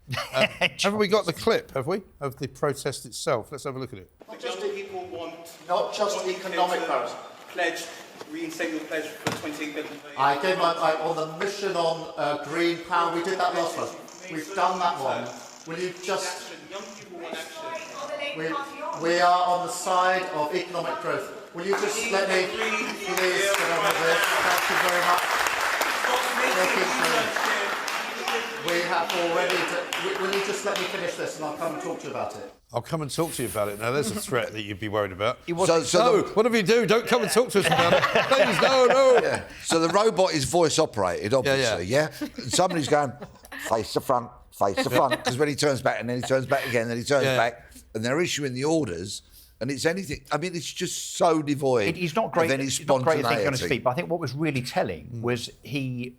Haven't we got the clip, have we, of the protest itself? Let's have a look at it. Young people want not just economic powers. Pledge, reinstate your pledge for 20 I gave my on the mission on green power. We did that last one. We've done that one. Will you just? Young people want action. We are on the side of economic growth. Will you just let me please get on with this? Thank you very much. We have already. Will you just let me finish this and I'll come and talk to you about it? I'll come and talk to you about it. Now, there's a threat that you'd be worried about. So whatever you do, don't come and talk to us about it. Please, no. Yeah. So the robot is voice operated, obviously, yeah? And somebody's going, face the front, because when he turns back and then he turns back again, then he turns back, and they're issuing the orders, and it's anything. I mean, it's just so devoid He's not great. of any He's not great at thinking on his spontaneity. feet. But I think what was really telling was his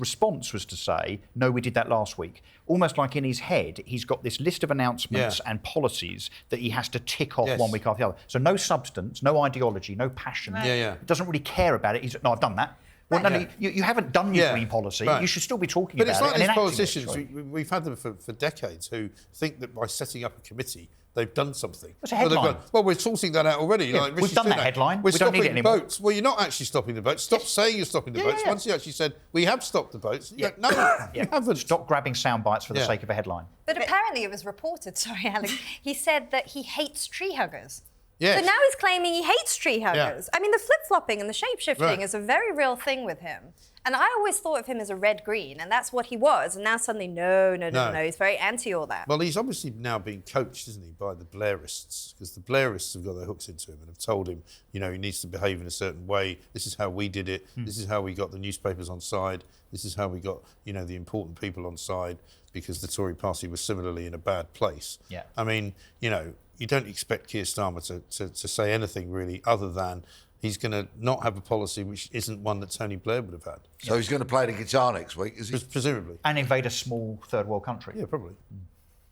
response was to say, "No, we did that last week." Almost like in his head, he's got this list of announcements and policies that he has to tick off one week after the other. So no substance, no ideology, no passion. Yeah, yeah. He doesn't really care about it. No, I've done that. Well, no, you haven't done your green policy. Right. You should still be talking but about it. But it's like and these enacting politicians, it. we've had them for decades, who think that by setting up a committee, they've done something. It's a headline. Well, we're sorting that out already. Yeah, like we've Rishi done that Sunak, headline. We're We don't need it stopping anymore. boats. Well, you're not actually stopping the boats. Stop saying you're stopping the boats. yeah. Once you actually said, we have stopped the boats. Yeah. No, you haven't. Stop grabbing sound bites for the sake of a headline. But apparently it was reported, sorry, Alex, he said that he hates tree huggers. Yes. So now he's claiming he hates tree huggers. I mean, the flip-flopping and the shape-shifting is a very real thing with him. And I always thought of him as a red-green, and that's what he was. And now suddenly, no, he's very anti all that. Well, he's obviously now being coached, isn't he, by the Blairists, because the Blairists have got their hooks into him and have told him, he needs to behave in a certain way. This is how we did it. This is how we got the newspapers on side. This is how we got, the important people on side, because the Tory party was similarly in a bad place. Yeah. I mean, you don't expect Keir Starmer to say anything really other than he's going to not have a policy which isn't one that Tony Blair would have had. So he's going to play the guitar next week, is he? Presumably. And invade a small third world country. Yeah, probably.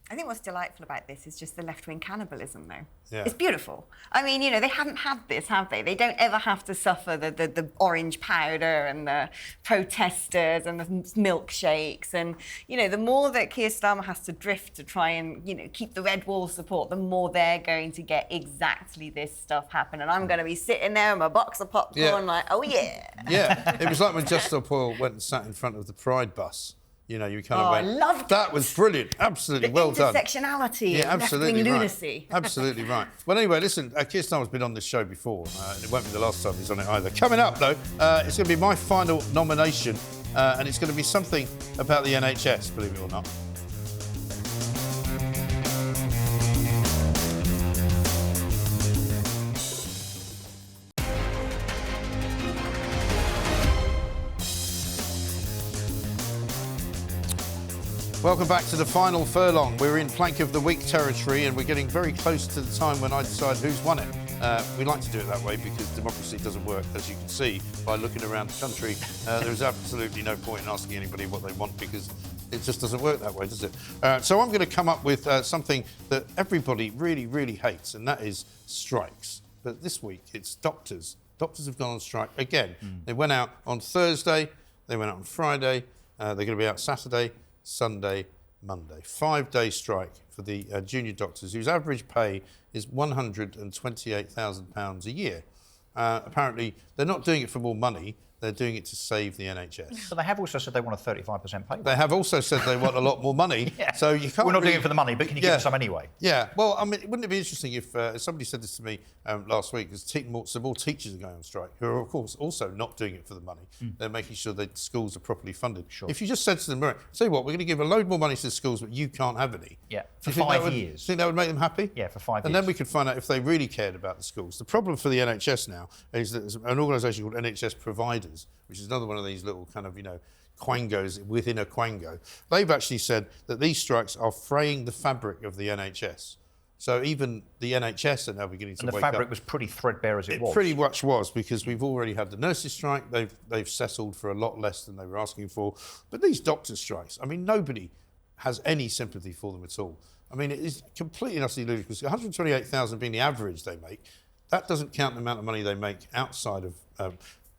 I think what's delightful about this is just the left-wing cannibalism, though. Yeah. It's beautiful. I mean, they haven't had this, have they? They don't ever have to suffer the orange powder and the protesters and the milkshakes. And, the more that Keir Starmer has to drift to try and, keep the red wall support, the more they're going to get exactly this stuff happen. And I'm going to be sitting there with my box of popcorn like, oh, yeah. Yeah, it was like when Just Stop Oil went and sat in front of the Pride bus. You kind of went, I loved that it. was brilliant. Absolutely, The well done. intersectionality of absolutely left-wing right. lunacy. Absolutely right. Well, anyway, listen, Keir Starmer's been on this show before, and it won't be the last time he's on it either. Coming up, though, it's going to be my final nomination, and it's going to be something about the NHS, believe it or not. Welcome back to the final furlong. We're in Plank of the Week territory and we're getting very close to the time when I decide who's won it. We like to do it that way because democracy doesn't work, as you can see by looking around the country. There is absolutely no point in asking anybody what they want because it just doesn't work that way, does it? So I'm going to come up with something that everybody really, really hates, and that is strikes. But this week it's doctors Doctors have gone on strike again. They went out on Thursday, they went out on Friday, they're going to be out Saturday, Sunday, Monday. 5-day strike for the junior doctors, whose average pay is £128,000 a year. Apparently, they're not doing it for more money. They're doing it to save the NHS. But they have also said they want a 35% pay. They have also said they want a lot more money. So you can't. We're not really... doing it for the money, but can you give us some anyway? Yeah. Well, I mean, wouldn't it be interesting if somebody said this to me last week? Because some more teachers are going on strike, who are of course also not doing it for the money. They're making sure that schools are properly funded. Sure. If you just said to them, right, tell you what, we're going to give a load more money to the schools, but you can't have any. Yeah. For 5 years. Do you think that would make them happy? Yeah, for 5 years. And then we could find out if they really cared about the schools. The problem for the NHS now is that there's an organisation called NHS Providers, which is another one of these little kind of, quangos within a quango. They've actually said that these strikes are fraying the fabric of the NHS. So even the NHS are now beginning to wake up. And the fabric was pretty threadbare as it was. It pretty much was, because we've already had the nurses strike. They've settled for a lot less than they were asking for. But these doctors' strikes, I mean, nobody has any sympathy for them at all. I mean, it is completely and utterly ludicrous. 128,000 being the average they make, that doesn't count the amount of money they make outside of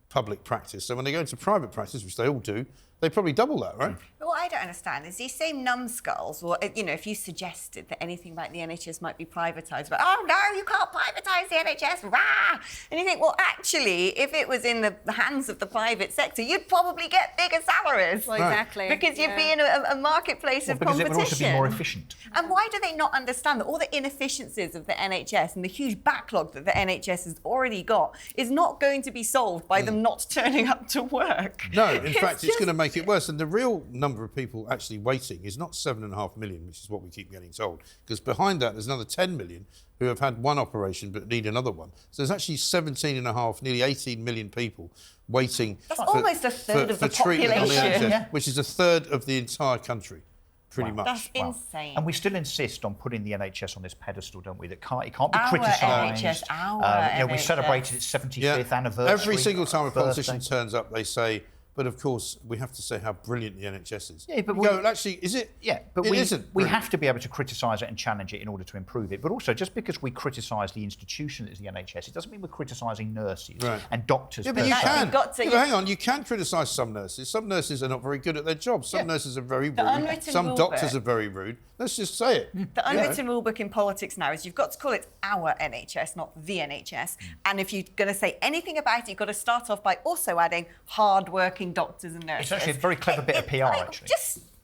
public practice. So when they go into private practice, which they all do, they probably double that, right? But what I don't understand is these same numbskulls, or, if you suggested that anything about the NHS might be privatised, but, oh, no, you can't privatise the NHS, rah! And you think, well, actually, if it was in the hands of the private sector, you'd probably get bigger salaries. Well, exactly. Because you'd be in a marketplace of competition. Because it would also be more efficient. And why do they not understand that all the inefficiencies of the NHS and the huge backlog that the NHS has already got is not going to be solved by them not turning up to work? No, in fact, it's going to make it worse. And the real number of people actually waiting is not 7.5 million, which is what we keep getting told, because behind that there's another 10 million who have had one operation but need another one. So there's actually 17.5, nearly 18 million people waiting. That's almost a third of the population. On the NHS, which is a third of the entire country. Pretty much. That's insane. And we still insist on putting the NHS on this pedestal, don't we? That it can't be Our criticised. NHS, our We NHS. celebrated its 75th anniversary. Every single time a politician turns up, they say, but of course, we have to say how brilliant the NHS is. Yeah, but actually, is it? Yeah, but it we isn't. We have to be able to criticise it and challenge it in order to improve it. But also, just because we criticise the institution that is the NHS, it doesn't mean we're criticising nurses and doctors. Yeah, but you can. Hang on, you can criticise some nurses. Some nurses are not very good at their job. Some nurses are very rude. Some doctors are very rude. Let's just say it. The unwritten rule book in politics now is you've got to call it our NHS, not the NHS. And if you're going to say anything about it, you've got to start off by also adding hard-working doctors and nurses. It's actually a very clever bit of PR, actually.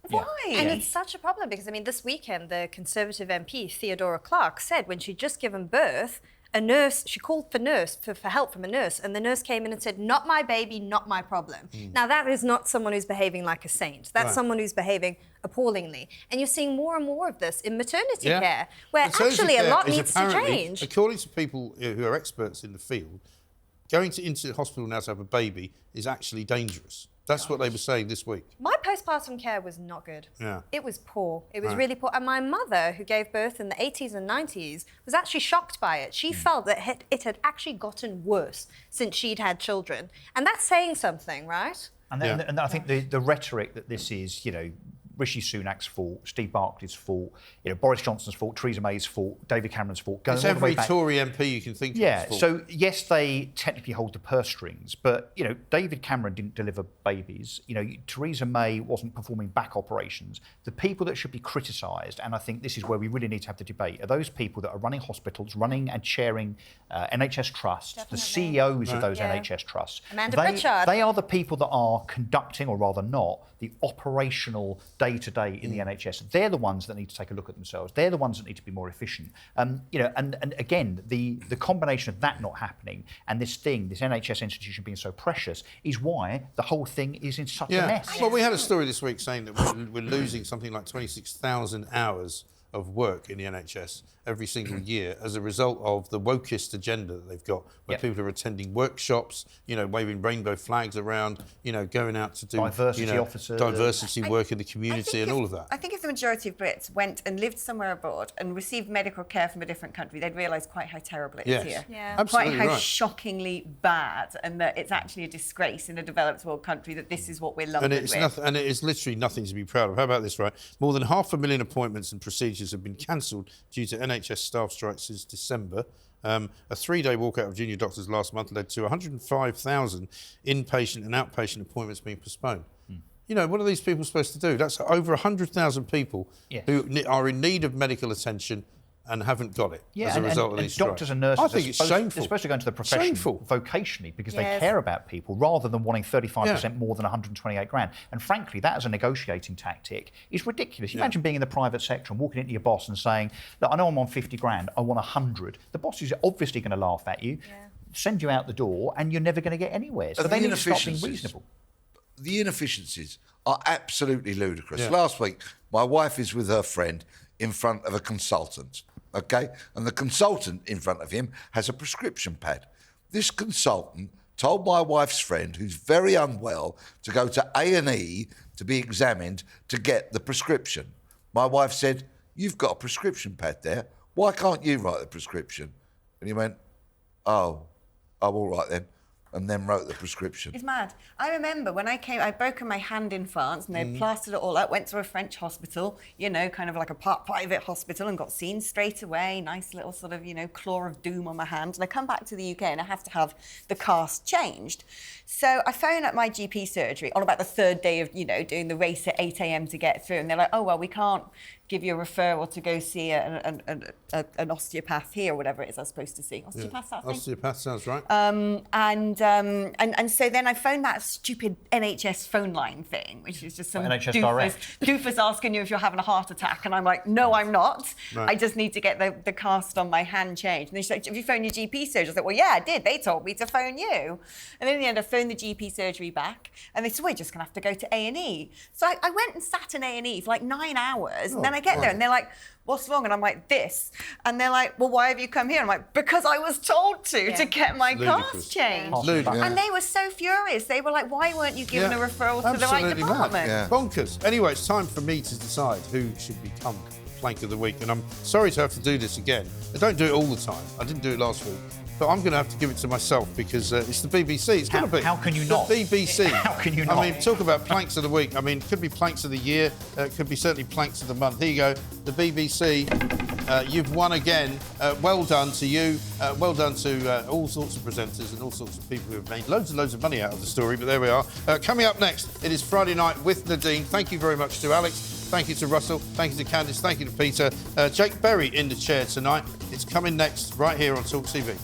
Why? And it's such a problem because, this weekend, the Conservative MP, Theodora Clark, said when she'd just given birth, a nurse, she called for help from a nurse, and the nurse came in and said, not my baby, not my problem. Now, that is not someone who's behaving like a saint. That's someone who's behaving appallingly. And you're seeing more and more of this in maternity care, where actually a lot needs to change. According to people who are experts in the field, going into hospital now to have a baby is actually dangerous. That's what they were saying this week. My postpartum care was not good. Yeah. It was poor. It was really poor. And my mother, who gave birth in the 80s and 90s, was actually shocked by it. She felt that it had actually gotten worse since she'd had children. And that's saying something, right? And I think the rhetoric that this is, Rishi Sunak's fault, Steve Barclay's fault, Boris Johnson's fault, Theresa May's fault, David Cameron's fault. It's every Tory MP you can think of. Yeah, so yes, they technically hold the purse strings, but, David Cameron didn't deliver babies. Theresa May wasn't performing back operations. The people that should be criticised, and I think this is where we really need to have the debate, are those people that are running hospitals, running and chairing NHS trusts, the CEOs of those NHS trusts. Amanda Pritchard. They are the people that are conducting, or rather not, the operational day-to-day in the NHS. They're the ones that need to take a look at themselves. They're the ones that need to be more efficient. And again, the combination of that not happening and this NHS institution being so precious is why the whole thing is in such a mess. Well, we had a story this week saying that we're losing something like 26,000 hours of work in the NHS every single year as a result of the wokist agenda that they've got, where people are attending workshops, waving rainbow flags around, going out to do diversity officers, diversity work in the community and all of that. I think if the majority of Brits went and lived somewhere abroad and received medical care from a different country, they'd realise quite how terrible it is here. Yeah. Absolutely quite how shockingly bad, and that it's actually a disgrace in a developed world country that this is what we're lumbered with. And it is literally nothing to be proud of. How about this, right? More than 500,000 appointments and procedures procedures have been cancelled due to NHS staff strikes since December. A 3-day walkout of junior doctors last month led to 105,000 inpatient and outpatient appointments being postponed. You know, what are these people supposed to do? That's over 100,000 people who are in need of medical attention and haven't got it as a result of these strikes. Doctors and nurses I think it's shameful. They're supposed to go into the profession vocationally because they care about people rather than wanting 35% more than 128 grand. And frankly, that as a negotiating tactic is ridiculous. You imagine being in the private sector and walking into your boss and saying, look, I know I'm on 50 grand, I want 100. The boss is obviously going to laugh at you, send you out the door, and you're never going to get anywhere. So they need to stop being reasonable. The inefficiencies are absolutely ludicrous. Last week, my wife is with her friend in front of a consultant, okay? And the consultant in front of him has a prescription pad. This consultant told my wife's friend, who's very unwell, to go to A&E to be examined to get the prescription. My wife said, "You've got a prescription pad there. Why can't you write the prescription?" And he went, oh, all right then. And then wrote the prescription. It's mad. I remember when I came, I'd broken my hand in France and they plastered it all up, went to a French hospital, you know, kind of like a private hospital, and got seen straight away. Nice little sort of, you know, claw of doom on my hand. And I come back to the UK and I have to have the cast changed. So I phone up my GP surgery on about the 3rd day of, you know, doing the race at 8 a.m. to get through. And they're like, oh, well, we can't give you a referral to go see an osteopath here or whatever it is I was supposed to see. Osteopath, that thing? Osteopath sounds right. And so then I phoned that stupid NHS phone line thing, which is just some doofus asking you if you're having a heart attack. And I'm like, no, I'm not. Right. I just need to get the cast on my hand changed. And they said, have you phoned your GP surgery? I was like, well, yeah, I did. They told me to phone you. And then in the end, I phoned the GP surgery back and they said, we're just going to have to go to A&E. So I went and sat in A&E for like 9 hours. And then I get there and they're like, what's wrong? And I'm like, this. And they're like, well, why have you come here? I'm like, because I was told to get my cast changed. And they were so furious. They were like, why weren't you given a referral to the right department? Bonkers. Anyway, it's time for me to decide who should become Plank of the Week. And I'm sorry to have to do this again. I don't do it all the time. I didn't do it last week. But I'm going to have to give it to myself because it's the BBC. It's going to be. How can you not? The BBC. How can you not? I mean, talk about planks of the week. I mean, it could be planks of the year. It could be certainly planks of the month. Here you go. The BBC. You've won again. Well done to you. Well done to all sorts of presenters and all sorts of people who have made loads and loads of money out of the story. But there we are. Coming up next, it is Friday Night with Nadine. Thank you very much to Alex. Thank you to Russell. Thank you to Candice. Thank you to Peter. Jake Berry in the chair tonight. It's coming next right here on TalkTV.